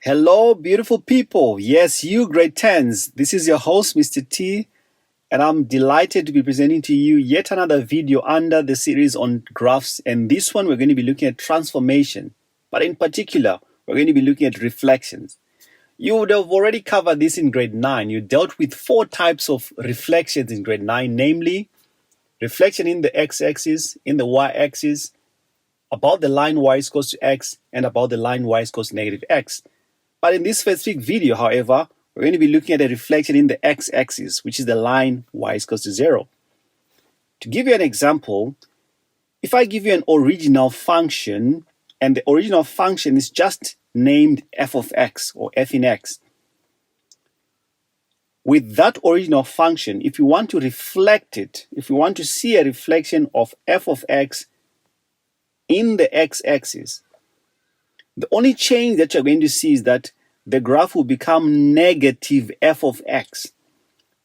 Hello, beautiful people. Yes, you grade 10s. This is your host, Mr. T, and I'm delighted to be presenting to you yet another video under the series on graphs. And this one, we're going to be looking at transformation, but in particular, we're going to be looking at reflections. You would have already covered this in grade 9. You dealt with 4 types of reflections in grade 9, namely reflection in the x-axis, in the y-axis, about the line y is equals to x, and about the line y is equals to negative x. But in this specific video, however, we're going to be looking at a reflection in the x-axis, which is the line y is equals to 0. To give you an example, if I give you an original function, and the original function is just named f of x or f in x, with that original function, if you want to reflect it, if you want to see a reflection of f of x in the x-axis, the only change that you're going to see is that the graph will become negative f of x.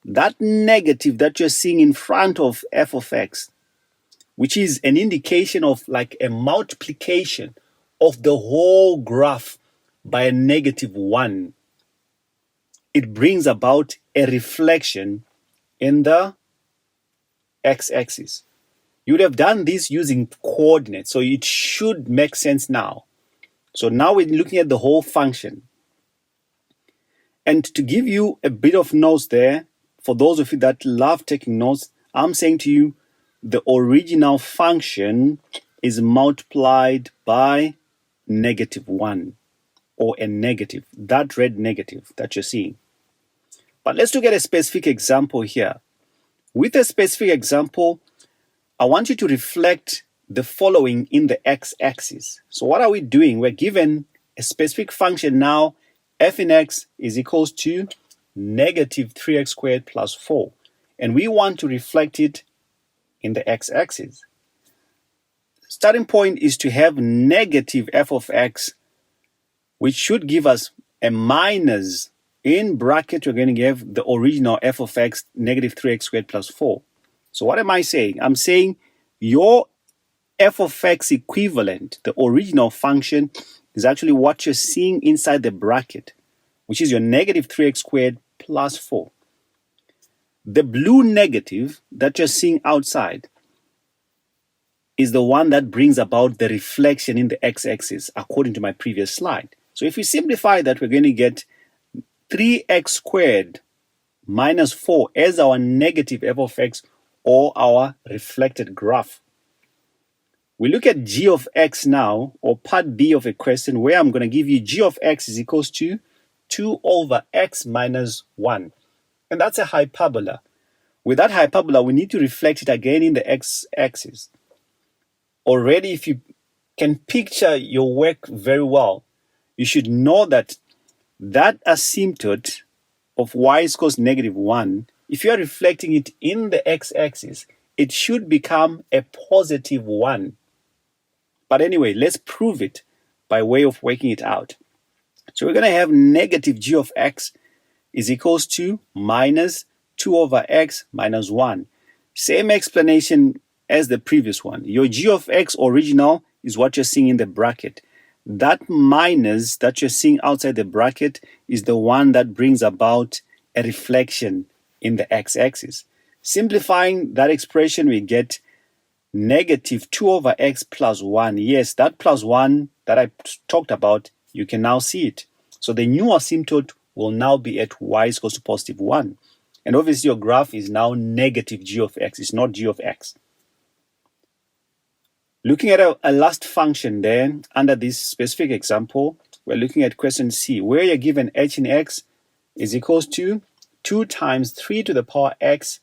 That negative that you're seeing in front of f of x, which is an indication of like a multiplication of the whole graph by a negative 1, it brings about a reflection in the x-axis. You would have done this using coordinates, so it should make sense now. So now we're looking at the whole function. And to give you a bit of notes there, for those of you that love taking notes, I'm saying to you, the original function is multiplied by negative 1, or a negative, that red negative that you're seeing. But let's look at a specific example here. With a specific example, I want you to reflect the following in the x-axis. So what are we doing? We're given a specific function now, f in x is equals to negative 3x squared plus 4. And we want to reflect it in the x-axis. Starting point is to have negative f of x, which should give us a minus. In bracket, we're going to have the original f of x, negative 3x squared plus 4. So what am I saying? I'm saying your f of x equivalent, the original function, is actually what you're seeing inside the bracket, which is your negative 3x squared plus 4. The blue negative that you're seeing outside is the one that brings about the reflection in the x-axis, according to my previous slide. So if we simplify that, we're going to get 3x squared minus 4 as our negative f of x, or our reflected graph. We look at g of x now, or part B of a question, where I'm going to give you g of x is equals to 2 over x minus 1. And that's a hyperbola. With that hyperbola, we need to reflect it again in the x-axis. Already, if you can picture your work very well, you should know that that asymptote of y is equals negative 1, if you are reflecting it in the x-axis, it should become a positive 1. But anyway, let's prove it by way of working it out. So we're going to have negative g of x is equals to minus 2 over x minus 1. Same explanation as the previous one. Your g of x original is what you're seeing in the bracket. That minus that you're seeing outside the bracket is the one that brings about a reflection in the x-axis. Simplifying that expression, we get negative 2 over x plus 1. Yes, that plus 1 that I talked about, you can now see it. So the new asymptote will now be at y is equals to positive 1. And obviously your graph is now negative g of x. It's not g of x. Looking at a last function there, under this specific example, we're looking at question C, where you're given h in x is equals to 2 times 3 to the power x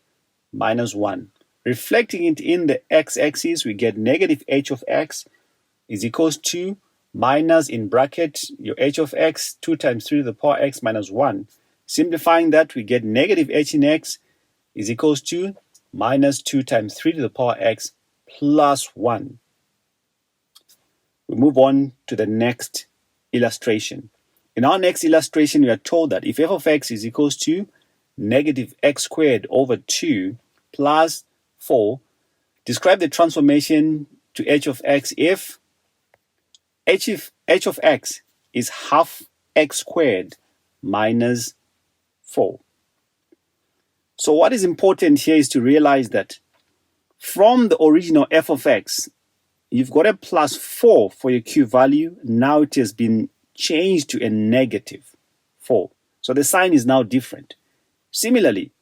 minus 1. Reflecting it in the x-axis, we get negative h of x is equals to minus, in bracket, your h of x, 2 times 3 to the power x minus 1. Simplifying that, we get negative h in x is equals to minus 2 times 3 to the power x plus 1. We move on to the next illustration. In our next illustration, we are told that if f of x is equals to negative x squared over 2 plus 4, describe the transformation to h of x if h of x is half x squared minus 4. So what is important here is to realize that from the original f of x, you've got a plus 4 for your q value. Now it has been changed to a negative 4. So the sign is now different. Similarly,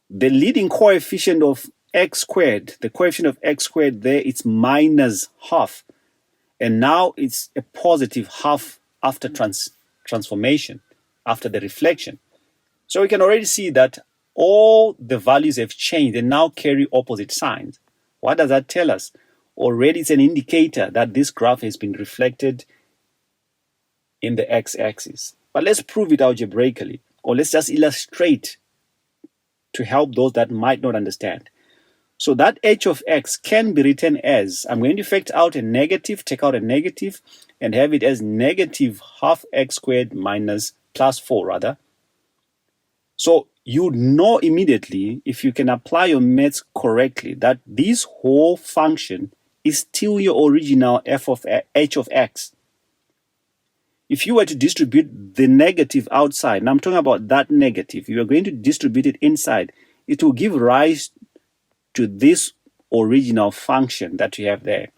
the leading coefficient of x squared, the coefficient of x squared there, it's minus half. And now it's a positive half after transformation, after the reflection. So we can already see that all the values have changed and now carry opposite signs. What does that tell us? Already it's an indicator that this graph has been reflected in the x-axis. But let's prove it algebraically, or let's just illustrate to help those that might not understand. So that h of x can be written as, I'm going to factor out a negative, take out a negative, and have it as negative half x squared minus plus 4 rather. So you know immediately, if you can apply your maths correctly, that this whole function is still your original f of h of x. If you were to distribute the negative outside, and I'm talking about that negative, you are going to distribute it inside, it will give rise to this original function that you have there.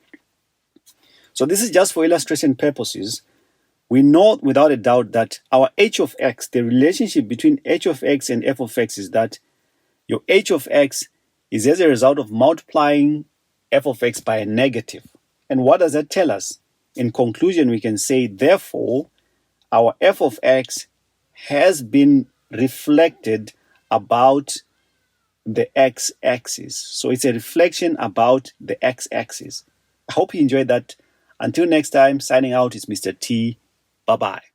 So this is just for illustration purposes. We know without a doubt that our h of x, the relationship between h of x and f of x, is that your h of x is as a result of multiplying f of x by a negative. And what does that tell us? In conclusion, we can say, therefore, our f of x has been reflected about the x-axis. So it's a reflection about the x-axis. I hope you enjoyed that. Until next time, signing out is Mr. T. Bye-bye.